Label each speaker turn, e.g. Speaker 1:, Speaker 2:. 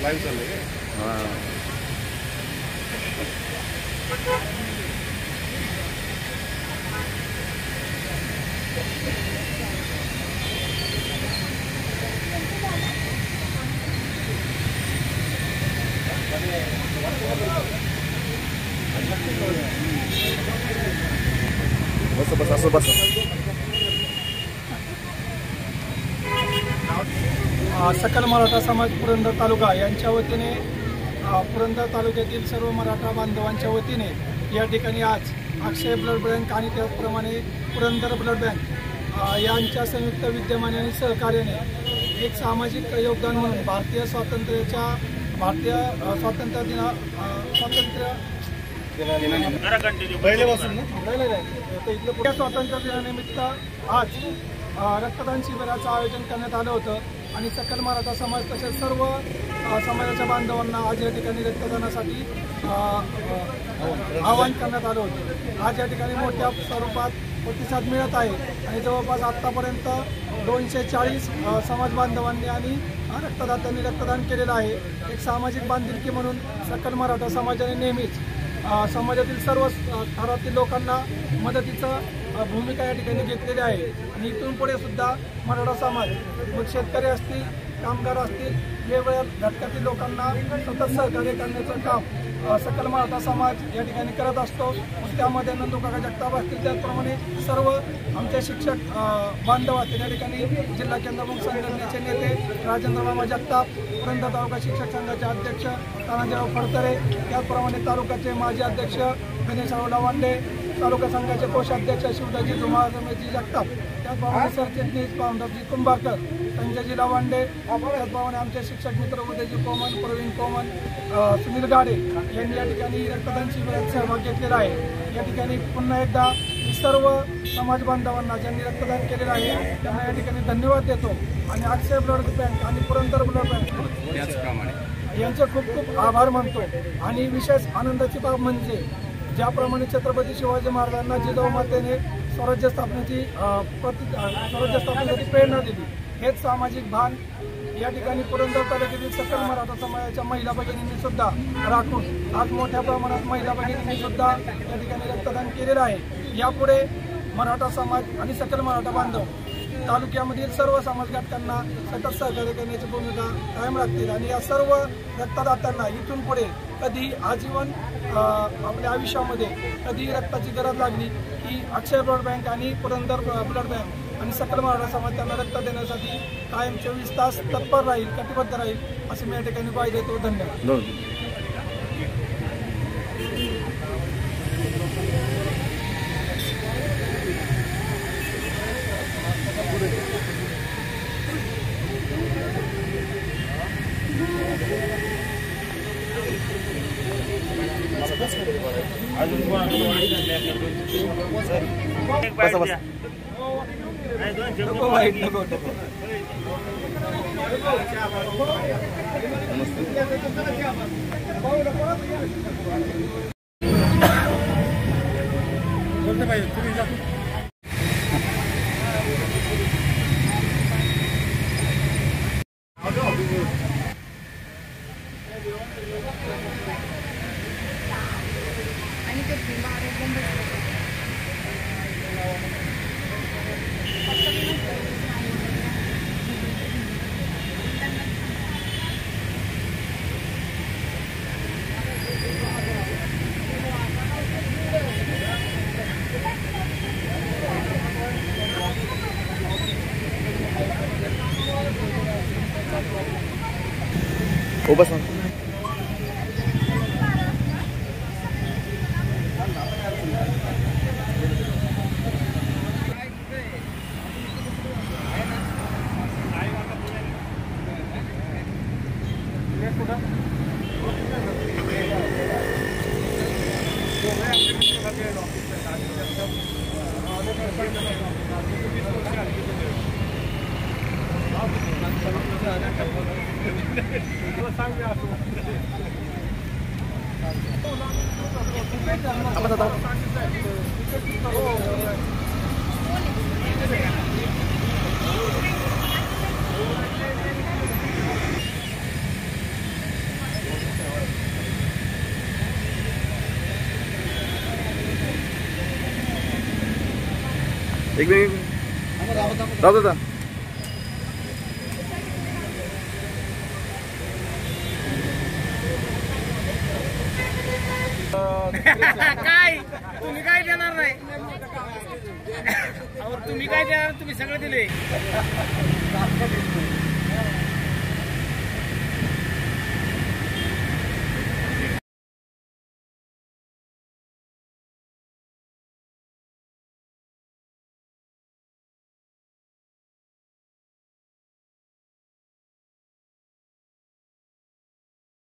Speaker 1: Live चाललंय बस असं बस.
Speaker 2: सकल मराठा समाज पुरंदर तालुका यांच्या वतीने पुरंदर तालुक्यातील सर्व मराठा बांधवांच्या वतीने या ठिकाणी आज अक्षय ब्लड बँक आणि त्याचप्रमाणे पुरंदर ब्लड बँक यांच्या संयुक्त विद्यमाने आणि सहकार्याने एक सामाजिक योगदान म्हणून भारतीय स्वातंत्र्य दिनानिमित्त आज रक्तदान शिबिराचं आयोजन करण्यात आलं होतं आणि सकल मराठा समाज तसेच सर्व समाजाच्या बांधवांना आज या ठिकाणी रक्तदानासाठी आवाहन करण्यात आलं होतं. आज या ठिकाणी मोठ्या स्वरूपात प्रतिसाद मिळत आहे आणि जवळपास आत्तापर्यंत 240 समाज बांधवांनी आणि रक्तदात्यांनी रक्तदान केलेलं आहे. एक सामाजिक बांधिलकी म्हणून सकल मराठा समाजाने नेहमीच समाजातील सर्व थरातील लोकांना मदतीचं भूमिका या ठिकाणी घेतलेली आहे आणि इथून पुढे सुद्धा मराठा समाज मग शेतकरी असतील, कामगार असतील, वेगवेगळ्या घटकातील लोकांना सतत सहकार्य करण्याचं काम सकल मराठा समाज या ठिकाणी करत असतो. त्यामध्ये नंदुकाका जगताप असतील, त्याचप्रमाणे सर्व आमचे शिक्षक बांधव असतील. या ठिकाणी जिल्हा केंद्रप्रमुख संघटनेचे नेते राजेंद्र मामा जगताप, पुरंदर तालुका शिक्षक संघाचे अध्यक्ष तानाजीराव फडतरे, त्याचप्रमाणे तालुक्याचे माजी अध्यक्ष गणेशराव लवांडे, तालुका संघाचे कोषाध्यक्ष शिवदाजी रमेशजी जगताप, त्याचप्रमाणे सरचिटणीस पावनरावजी कुंभारकर, संजयजी लवांडे, त्याचप्रमाणे आमचे शिक्षक मित्र उदयजी कोमन, प्रवीण कोमन, सुनील गाडे यांनी या ठिकाणी रक्तदान शिबिरात सहभाग घेतलेला आहे. या ठिकाणी पुन्हा एकदा सर्व समाज बांधवांना ज्यांनी रक्तदान केलेलं आहे त्यांना या ठिकाणी धन्यवाद देतो आणि अक्षय ब्लड बँक आणि पुरंदर ब्लड बँक यांचे खूप खूप आभार मानतो. आणि विशेष आनंदाची बाब म्हणजे ज्याप्रमाणे छत्रपती शिवाजी महाराजांना जिजाऊ मातेने स्वराज्य स्थापनेची प्रेरणा दिली, हेच सामाजिक भान या ठिकाणी पुरंदर तालुक्यातील सकल मराठा समाजाच्या महिला भगिनींनी सुद्धा राखून आज मोठ्या प्रमाणात महिला भगिनींनी सुद्धा या ठिकाणी रक्तदान केलेलं आहे. यापुढे मराठा समाज आणि सकल मराठा बांधव तालुक्यामधील सर्व समाज घटकांना सतत सहकार्य करण्याची भूमिका कायम राखतील आणि या सर्व रक्तदात्यांना इथून पुढे कधी आजीवन आपल्या आयुष्यामध्ये कधी रक्ताची गरज लागली की अक्षय ब्लड बँक आणि पुरंदर ब्लड बँक आणि सकल मराठा समाज त्यांना रक्त देण्यासाठी कायम 24 तास तत्पर राहील, कटिबद्ध राहील असे मी या ठिकाणी ग्वाही देतो. धन्यवाद.
Speaker 1: बस एक मिनिट राहू दादा.
Speaker 3: काय तुम्ही काय देणार नाही तुम्ही काय देणार तुम्ही सगळं दिले